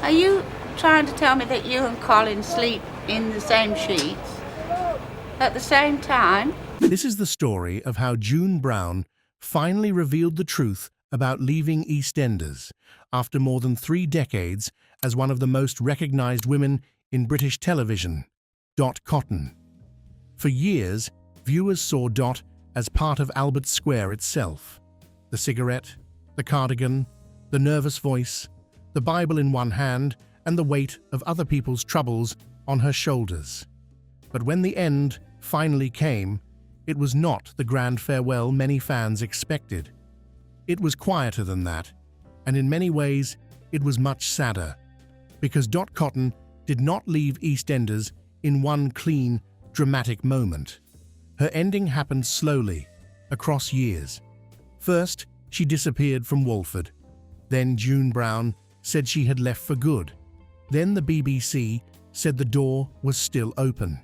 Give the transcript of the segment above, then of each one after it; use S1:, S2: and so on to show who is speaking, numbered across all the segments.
S1: Are you trying to tell me that you and Colin sleep in the same sheets at the same time?
S2: This is the story of how June Brown finally revealed the truth about leaving Eastenders after more than 3 decades as one of the most recognized women in British television, Dot Cotton. For years, viewers saw Dot as part of Albert Square itself. The cigarette, the cardigan, the nervous voice, the Bible in one hand, and the weight of other people's troubles on her shoulders. But when the end finally came, it was not the grand farewell many fans expected. It was quieter than that, and in many ways, it was much sadder, because Dot Cotton did not leave EastEnders in one clean, dramatic moment. Her ending happened slowly, across years. First, she disappeared from Walford. Then June Brown said she had left for good. Then the BBC said the door was still open.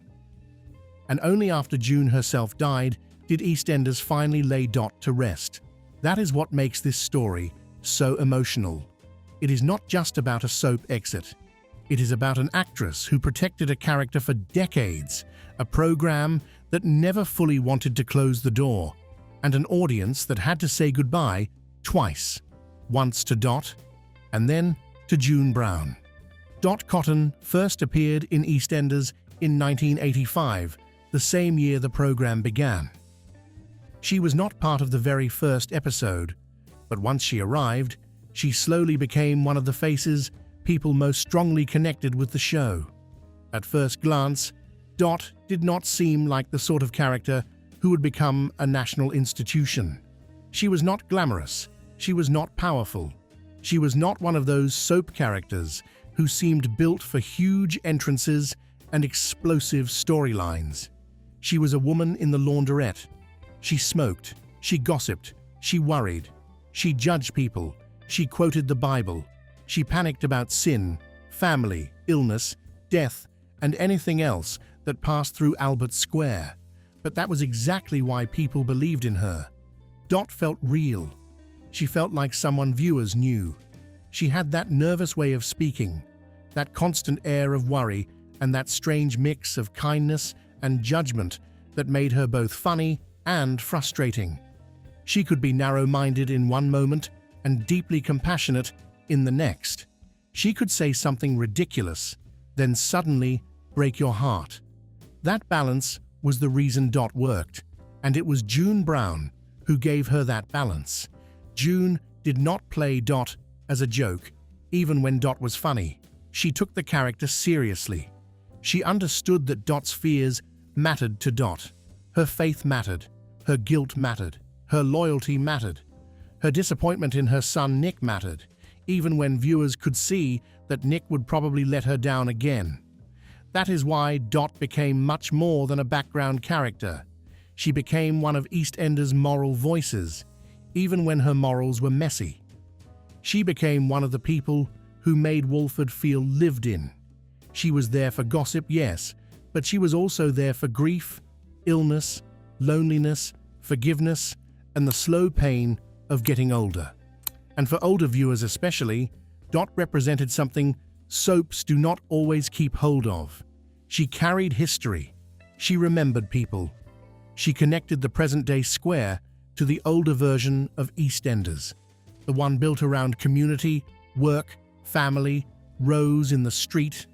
S2: And only after June herself died did EastEnders finally lay Dot to rest. That is what makes this story so emotional. It is not just about a soap exit. It is about an actress who protected a character for decades, a program that never fully wanted to close the door, and an audience that had to say goodbye twice, once to Dot and then to June Brown. Dot Cotton first appeared in EastEnders in 1985, the same year the program began. She was not part of the very first episode, but once she arrived, she slowly became one of the faces people most strongly connected with the show. At first glance, Dot did not seem like the sort of character who would become a national institution. She was not glamorous. She was not powerful. She was not one of those soap characters who seemed built for huge entrances and explosive storylines. She was a woman in the laundrette. She smoked, she gossiped, she worried, she judged people, she quoted the Bible, she panicked about sin, family, illness, death, and anything else that passed through Albert Square. But that was exactly why people believed in her. Dot felt real. She felt like someone viewers knew. She had that nervous way of speaking, that constant air of worry, and that strange mix of kindness and judgment that made her both funny and frustrating. She could be narrow-minded in one moment and deeply compassionate in the next. She could say something ridiculous, then suddenly break your heart. That balance was the reason Dot worked, and it was June Brown who gave her that balance. June did not play Dot as a joke, even when Dot was funny. She took the character seriously. She understood that Dot's fears mattered to Dot. Her faith mattered. Her guilt mattered. Her loyalty mattered. Her disappointment in her son Nick mattered, even when viewers could see that Nick would probably let her down again. That is why Dot became much more than a background character. She became one of EastEnders' moral voices, even when her morals were messy. She became one of the people who made Walford feel lived in. She was there for gossip, yes, but she was also there for grief, illness, loneliness, forgiveness, and the slow pain of getting older. And for older viewers especially, Dot represented something soaps do not always keep hold of. She carried history. She remembered people. She connected the present-day square to the older version of EastEnders, the one built around community, work, family, rows in the street,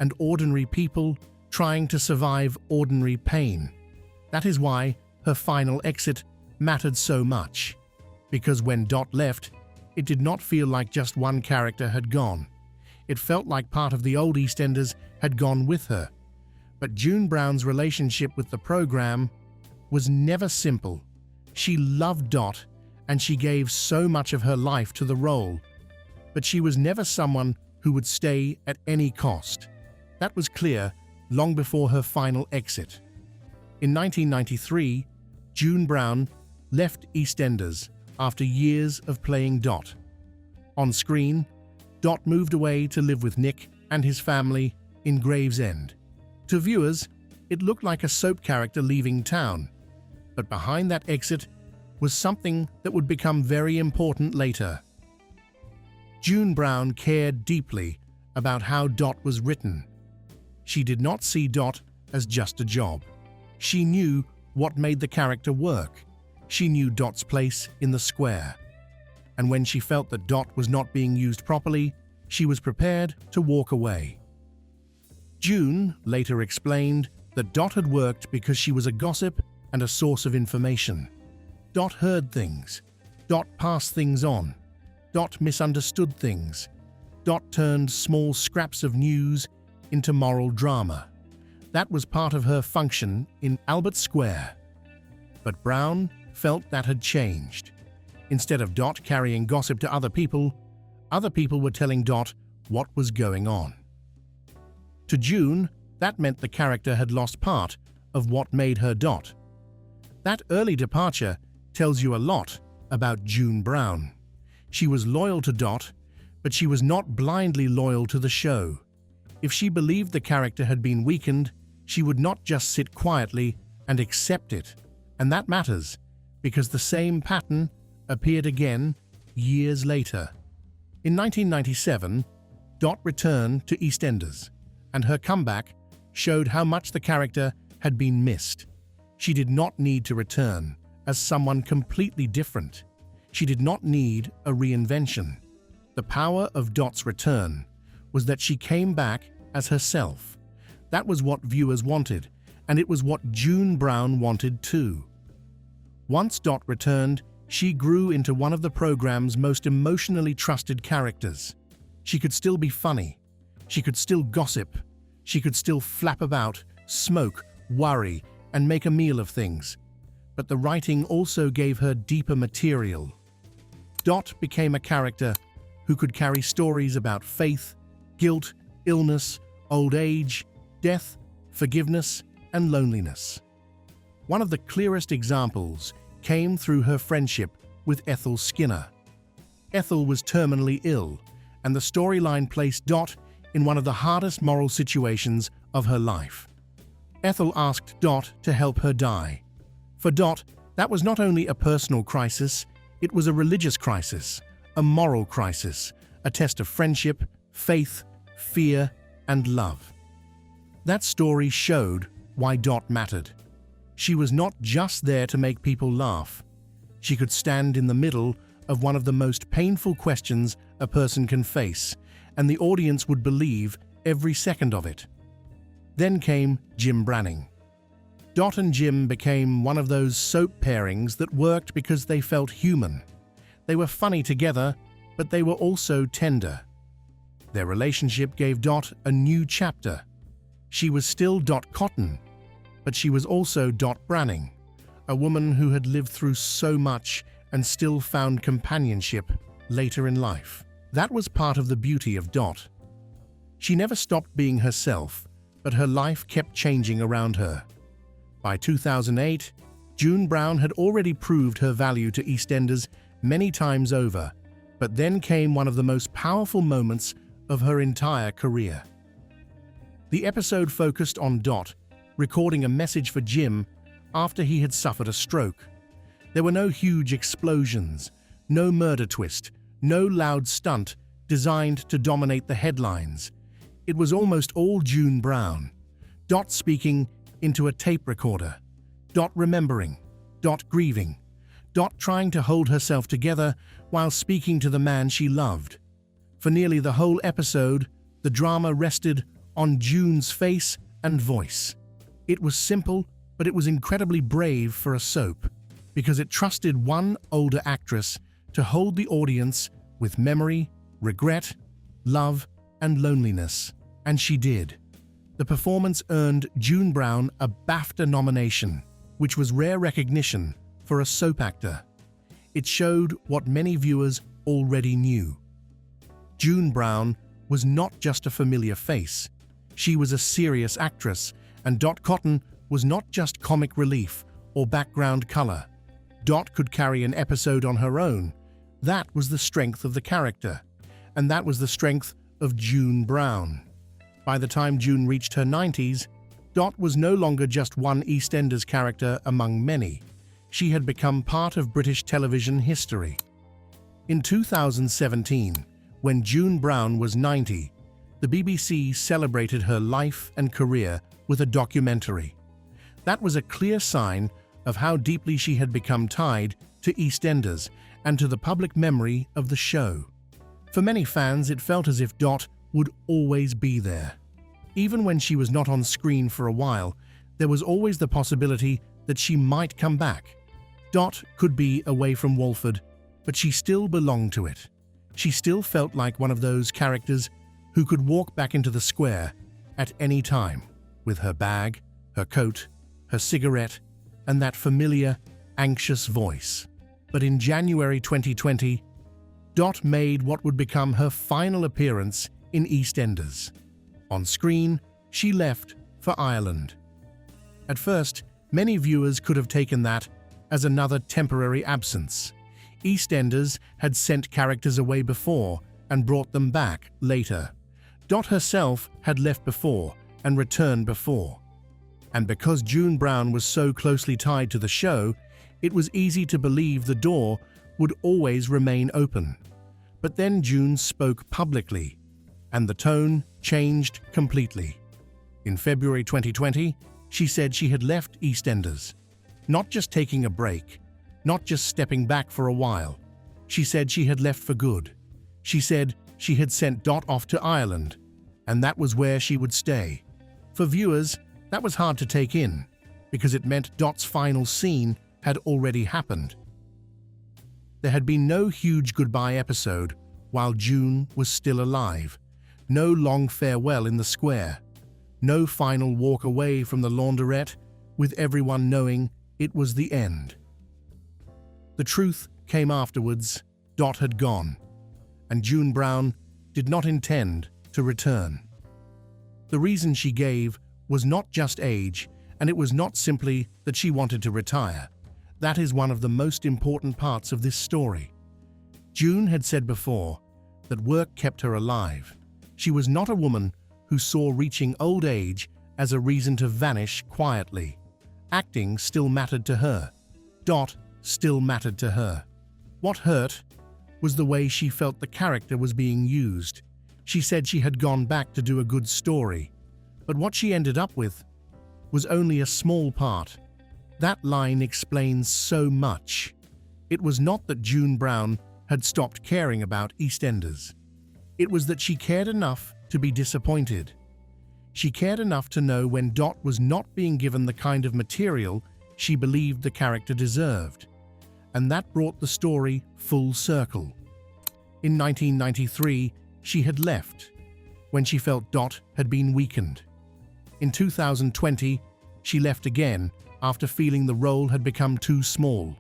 S2: and ordinary people trying to survive ordinary pain. That is why her final exit mattered so much, because when Dot left, it did not feel like just one character had gone. It felt like part of the old EastEnders had gone with her. But June Brown's relationship with the program was never simple. She loved Dot, and she gave so much of her life to the role. But she was never someone who would stay at any cost. That was clear long before her final exit. In 1993, June Brown left EastEnders after years of playing Dot. On screen, Dot moved away to live with Nick and his family in Gravesend. To viewers, it looked like a soap character leaving town, but behind that exit was something that would become very important later. June Brown cared deeply about how Dot was written. She did not see Dot as just a job. She knew what made the character work. She knew Dot's place in the square. And when she felt that Dot was not being used properly, she was prepared to walk away. June later explained that Dot had worked because she was a gossip and a source of information. Dot heard things. Dot passed things on. Dot misunderstood things. Dot turned small scraps of news into moral drama. That was part of her function in Albert Square. But Brown felt that had changed. Instead of Dot carrying gossip to other people were telling Dot what was going on. To June, that meant the character had lost part of what made her Dot. That early departure tells you a lot about June Brown. She was loyal to Dot, but she was not blindly loyal to the show. If she believed the character had been weakened, she would not just sit quietly and accept it. And that matters, because the same pattern appeared again years later. In 1997, Dot returned to Eastenders, and her comeback showed how much the character had been missed. She did not need to return as someone completely different. She did not need a reinvention. The power of Dot's return was that she came back as herself. That was what viewers wanted, and it was what June Brown wanted too. Once Dot returned, she grew into one of the program's most emotionally trusted characters. She could still be funny. She could still gossip. She could still flap about, smoke, worry, and make a meal of things. But the writing also gave her deeper material. Dot became a character who could carry stories about faith, guilt, illness, old age, death, forgiveness, and loneliness. One of the clearest examples came through her friendship with Ethel Skinner. Ethel was terminally ill, and the storyline placed Dot in one of the hardest moral situations of her life. Ethel asked Dot to help her die. For Dot, that was not only a personal crisis, it was a religious crisis, a moral crisis, a test of friendship, faith, fear, and love. That story showed why Dot mattered. She was not just there to make people laugh. She could stand in the middle of one of the most painful questions a person can face, and the audience would believe every second of it. Then came Jim Branning. Dot and Jim became one of those soap pairings that worked because they felt human. They were funny together, but they were also tender. Their relationship gave Dot a new chapter. She was still Dot Cotton, but she was also Dot Branning, a woman who had lived through so much and still found companionship later in life. That was part of the beauty of Dot. She never stopped being herself, but her life kept changing around her. By 2008, June Brown had already proved her value to Eastenders many times over, but then came one of the most powerful moments of her entire career. The episode focused on Dot recording a message for Jim after he had suffered a stroke. There were no huge explosions, no murder twist, no loud stunt designed to dominate the headlines. It was almost all June Brown. Dot speaking into a tape recorder. Dot remembering. Dot grieving. Dot trying to hold herself together while speaking to the man she loved. For nearly the whole episode, the drama rested on June's face and voice. It was simple, but it was incredibly brave for a soap, because it trusted one older actress to hold the audience with memory, regret, love, and loneliness. And she did. The performance earned June Brown a BAFTA nomination, which was rare recognition for a soap actor. It showed what many viewers already knew. June Brown was not just a familiar face. She was a serious actress, and Dot Cotton was not just comic relief or background color. Dot could carry an episode on her own. That was the strength of the character, and that was the strength of June Brown. By the time June reached her 90s, Dot was no longer just one Eastenders character among many. She had become part of British television history. In 2017, when June Brown was 90, the BBC celebrated her life and career with a documentary. That was a clear sign of how deeply she had become tied to Eastenders and to the public memory of the show. For many fans, it felt as if Dot would always be there. Even when she was not on screen for a while, there was always the possibility that she might come back. Dot could be away from Walford, but she still belonged to it. She still felt like one of those characters who could walk back into the square at any time, with her bag, her coat, her cigarette, and that familiar, anxious voice. But in January 2020, Dot made what would become her final appearance in Eastenders. On screen, she left for Ireland. At first, many viewers could have taken that as another temporary absence. Eastenders had sent characters away before and brought them back later. Dot herself had left before and returned before. And because June Brown was so closely tied to the show, it was easy to believe the door would always remain open. But then June spoke publicly, and the tone changed completely. In February 2020, she said she had left Eastenders, not just taking a break, not just stepping back for a while. She said she had left for good. She said she had sent Dot off to Ireland, and that was where she would stay. For viewers, that was hard to take in, because it meant Dot's final scene had already happened. There had been no huge goodbye episode while June was still alive, no long farewell in the square, no final walk away from the launderette with everyone knowing it was the end. The truth came afterwards. Dot had gone, and June Brown did not intend to return. The reason she gave was not just age, and it was not simply that she wanted to retire. That is one of the most important parts of this story. June had said before that work kept her alive. She was not a woman who saw reaching old age as a reason to vanish quietly. Acting still mattered to her. Dot still mattered to her. What hurt was the way she felt the character was being used. She said she had gone back to do a good story, but what she ended up with was only a small part. That line explains so much. It was not that June Brown had stopped caring about Eastenders. It was that she cared enough to be disappointed. She cared enough to know when Dot was not being given the kind of material she believed the character deserved. And that brought the story full circle. In 1993, she had left, when she felt Dot had been weakened. In 2020, she left again after feeling the role had become too small.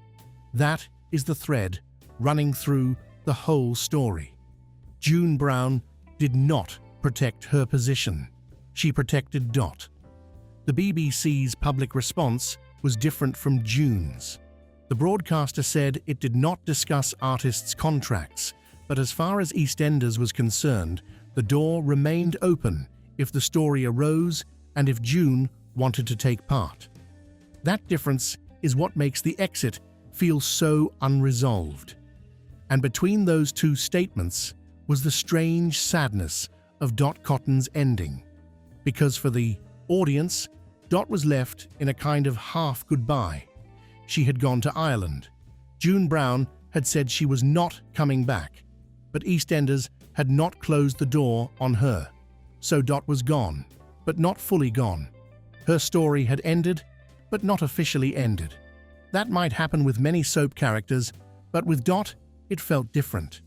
S2: That is the thread running through the whole story. June Brown did not protect her position. She protected Dot. The BBC's public response was different from June's. The broadcaster said it did not discuss artists' contracts, but as far as Eastenders was concerned, the door remained open if the story arose and if June wanted to take part. That difference is what makes the exit feel so unresolved. And between those two statements was the strange sadness of Dot Cotton's ending. Because for the audience, Dot was left in a kind of half goodbye. She had gone to Ireland. June Brown had said she was not coming back, but Eastenders had not closed the door on her. So Dot was gone, but not fully gone. Her story had ended, but not officially ended. That might happen with many soap characters, but with Dot, it felt different.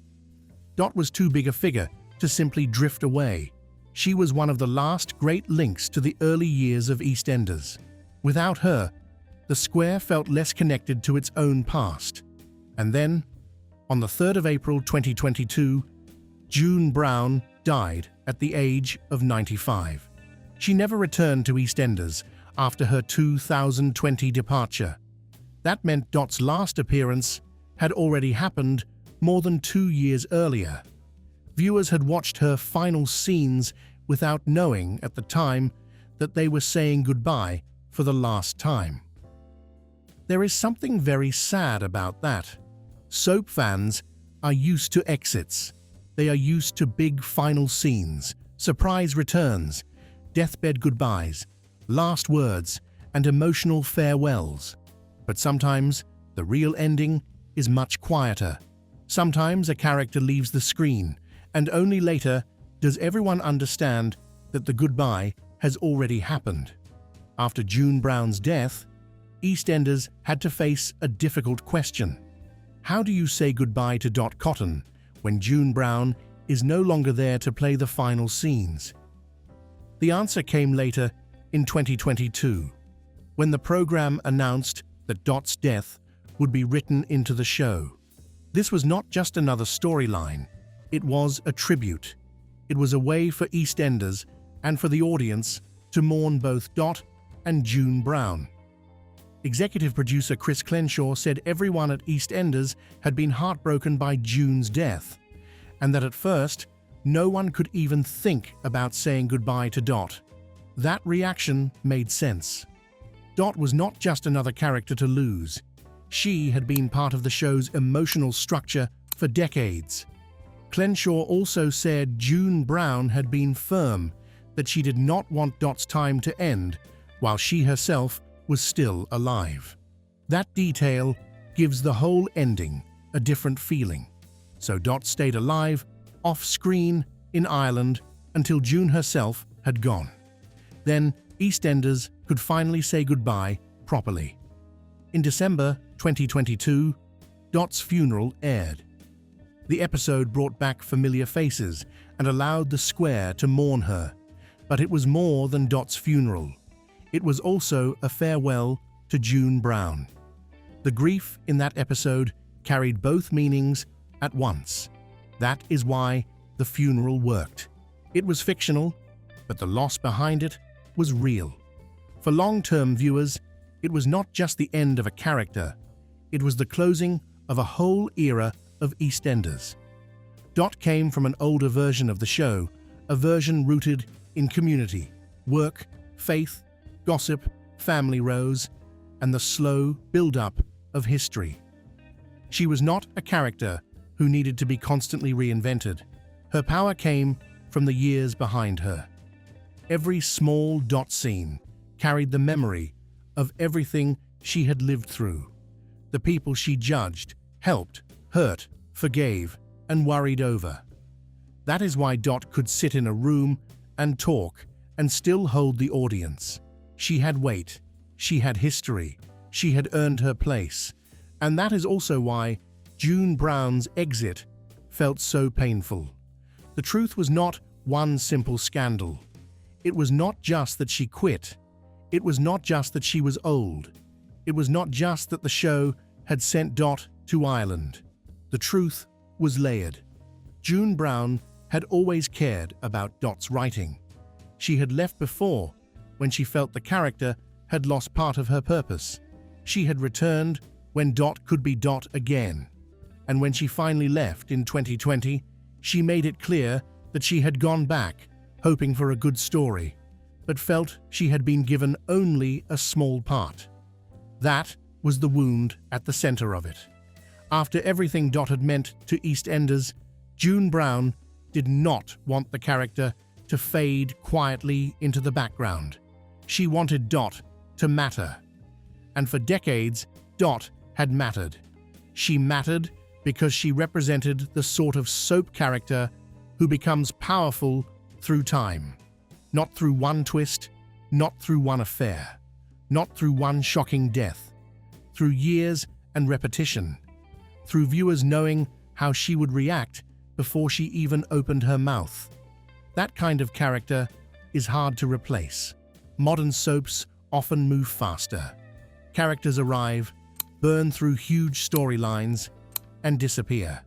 S2: Dot was too big a figure to simply drift away. She was one of the last great links to the early years of Eastenders. Without her, the square felt less connected to its own past. And then, on the 3rd of April 2022, June Brown died at the age of 95. She never returned to Eastenders after her 2020 departure. That meant Dot's last appearance had already happened more than 2 years earlier. Viewers had watched her final scenes without knowing at the time that they were saying goodbye for the last time. There is something very sad about that. Soap fans are used to exits. They are used to big final scenes, surprise returns, deathbed goodbyes, last words, and emotional farewells. But sometimes the real ending is much quieter. Sometimes a character leaves the screen, and only later does everyone understand that the goodbye has already happened. After June Brown's death, Eastenders had to face a difficult question. How do you say goodbye to Dot Cotton when June Brown is no longer there to play the final scenes? The answer came later in 2022, when the program announced that Dot's death would be written into the show. This was not just another storyline, it was a tribute. It was a way for Eastenders and for the audience to mourn both Dot and June Brown. Executive producer Chris Clenshaw said everyone at Eastenders had been heartbroken by June's death, and that at first, no one could even think about saying goodbye to Dot. That reaction made sense. Dot was not just another character to lose. She had been part of the show's emotional structure for decades. Clenshaw also said June Brown had been firm that she did not want Dot's time to end while she herself was still alive. That detail gives the whole ending a different feeling. So Dot stayed alive, off-screen, in Ireland, until June herself had gone. Then Eastenders could finally say goodbye properly. In December 2022, Dot's funeral aired. The episode brought back familiar faces and allowed the square to mourn her. But it was more than Dot's funeral. It was also a farewell to June Brown. The grief in that episode carried both meanings at once. That is why the funeral worked. It was fictional, but the loss behind it was real. For long-term viewers, it was not just the end of a character, it was the closing of a whole era of Eastenders. Dot came from an older version of the show, a version rooted in community, work, faith, gossip, family rows, and the slow build-up of history. She was not a character who needed to be constantly reinvented. Her power came from the years behind her. Every small Dot scene carried the memory of everything she had lived through, the people she judged, helped, hurt, forgave, and worried over. That is why Dot could sit in a room and talk and still hold the audience. She had weight, she had history, she had earned her place, and that is also why June Brown's exit felt so painful. The truth was not one simple scandal. It was not just that she quit. It was not just that she was old. It was not just that the show had sent Dot to Ireland. The truth was layered. June Brown had always cared about Dot's writing. She had left before, when she felt the character had lost part of her purpose. She had returned when Dot could be Dot again. And when she finally left in 2020, she made it clear that she had gone back, hoping for a good story, but felt she had been given only a small part. That was the wound at the center of it. After everything Dot had meant to Eastenders, June Brown did not want the character to fade quietly into the background. She wanted Dot to matter. And for decades, Dot had mattered. She mattered because she represented the sort of soap character who becomes powerful through time. Not through one twist, not through one affair, not through one shocking death, through years and repetition, through viewers knowing how she would react before she even opened her mouth. That kind of character is hard to replace. Modern soaps often move faster. Characters arrive, burn through huge storylines, and disappear.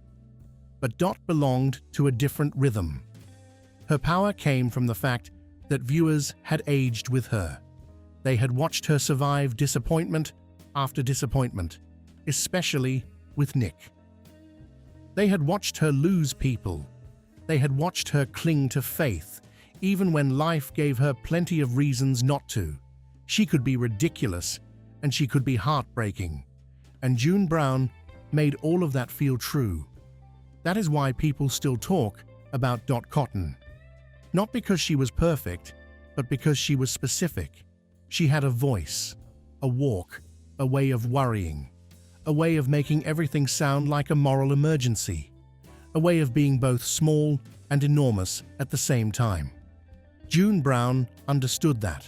S2: But Dot belonged to a different rhythm. Her power came from the fact that viewers had aged with her. They had watched her survive disappointment after disappointment, especially with Nick. They had watched her lose people. They had watched her cling to faith, even when life gave her plenty of reasons not to. She could be ridiculous, and she could be heartbreaking. And June Brown made all of that feel true. That is why people still talk about Dot Cotton. Not because she was perfect, but because she was specific. She had a voice, a walk, a way of worrying, a way of making everything sound like a moral emergency, a way of being both small and enormous at the same time. June Brown understood that.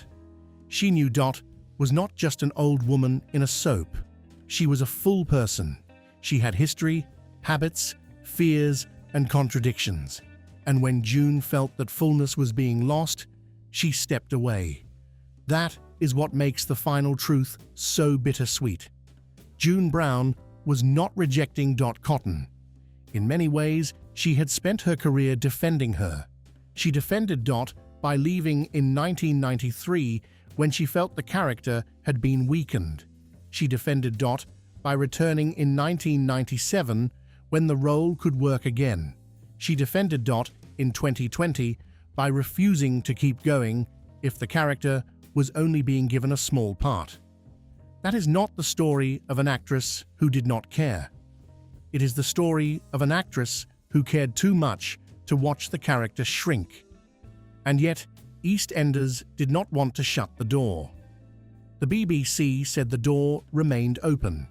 S2: She knew Dot was not just an old woman in a soap. She was a full person. She had history, habits, fears, and contradictions. And when June felt that fullness was being lost, she stepped away. That is what makes the final truth so bittersweet. June Brown was not rejecting Dot Cotton. In many ways, she had spent her career defending her. She defended Dot by leaving in 1993 when she felt the character had been weakened. She defended Dot by returning in 1997 when the role could work again. She defended Dot in 2020 by refusing to keep going if the character was only being given a small part. That is not the story of an actress who did not care. It is the story of an actress who cared too much to watch the character shrink. And yet, Eastenders did not want to shut the door. The BBC said the door remained open.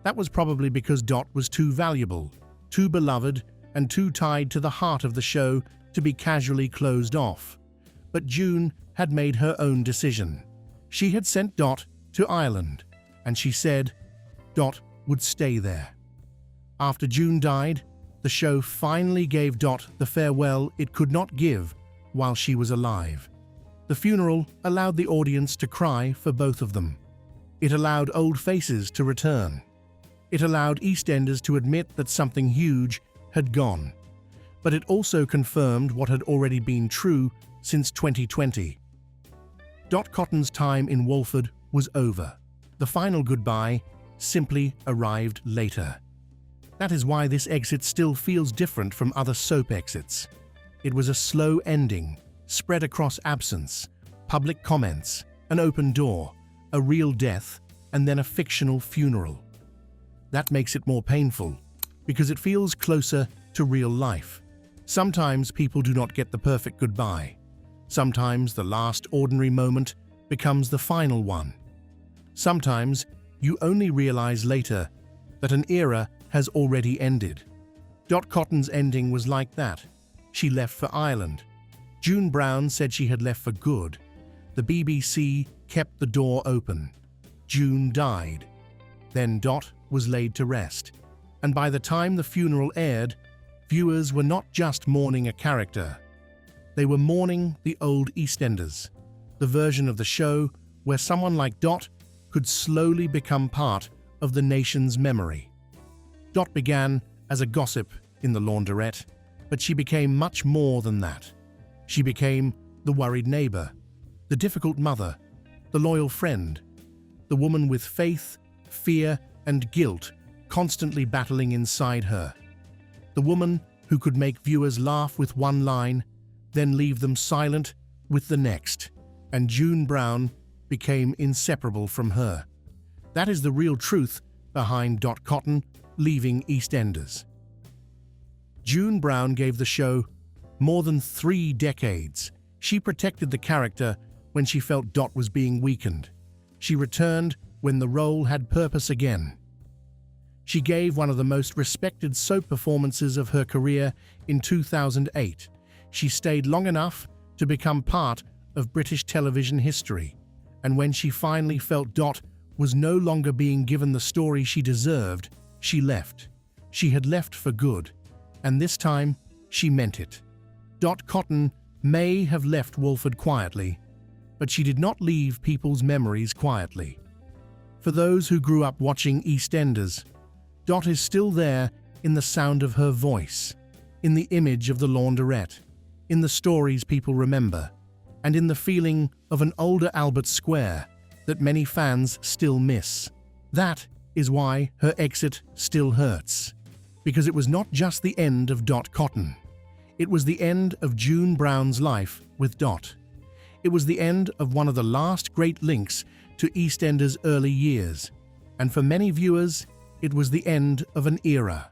S2: That was probably because Dot was too valuable, too beloved, and too tied to the heart of the show to be casually closed off. But June had made her own decision. She had sent Dot to Ireland, and she said Dot would stay there. After June died, the show finally gave Dot the farewell it could not give while she was alive. The funeral allowed the audience to cry for both of them. It allowed old faces to return. It allowed Eastenders to admit that something huge had gone. But it also confirmed what had already been true since 2020. Dot Cotton's time in Walford was over. The final goodbye simply arrived later. That is why this exit still feels different from other soap exits. It was a slow ending, spread across absence, public comments, an open door, a real death, and then a fictional funeral. That makes it more painful, because it feels closer to real life. Sometimes people do not get the perfect goodbye. Sometimes the last ordinary moment becomes the final one. Sometimes you only realize later that an era has already ended. Dot Cotton's ending was like that. She left for Ireland. June Brown said she had left for good. The BBC kept the door open. June died. Then Dot was laid to rest. And by the time the funeral aired, viewers were not just mourning a character. They were mourning the old Eastenders, the version of the show where someone like Dot could slowly become part of the nation's memory. Dot began as a gossip in the laundrette, but she became much more than that. She became the worried neighbor, the difficult mother, the loyal friend, the woman with faith, fear, and guilt constantly battling inside her. The woman who could make viewers laugh with one line, then leave them silent with the next. And June Brown became inseparable from her. That is the real truth behind Dot Cotton leaving Eastenders. June Brown gave the show more than 3 decades. She protected the character when she felt Dot was being weakened. She returned when the role had purpose again. She gave one of the most respected soap performances of her career in 2008. She stayed long enough to become part of British television history. And when she finally felt Dot was no longer being given the story she deserved, she left. She had left for good. And this time, she meant it. Dot Cotton may have left Walford quietly, but she did not leave people's memories quietly. For those who grew up watching Eastenders, Dot is still there in the sound of her voice, in the image of the laundrette, in the stories people remember, and in the feeling of an older Albert Square that many fans still miss. That is why her exit still hurts, because it was not just the end of Dot Cotton. It was the end of June Brown's life with Dot. It was the end of one of the last great links to EastEnders' early years, and for many viewers, it was the end of an era.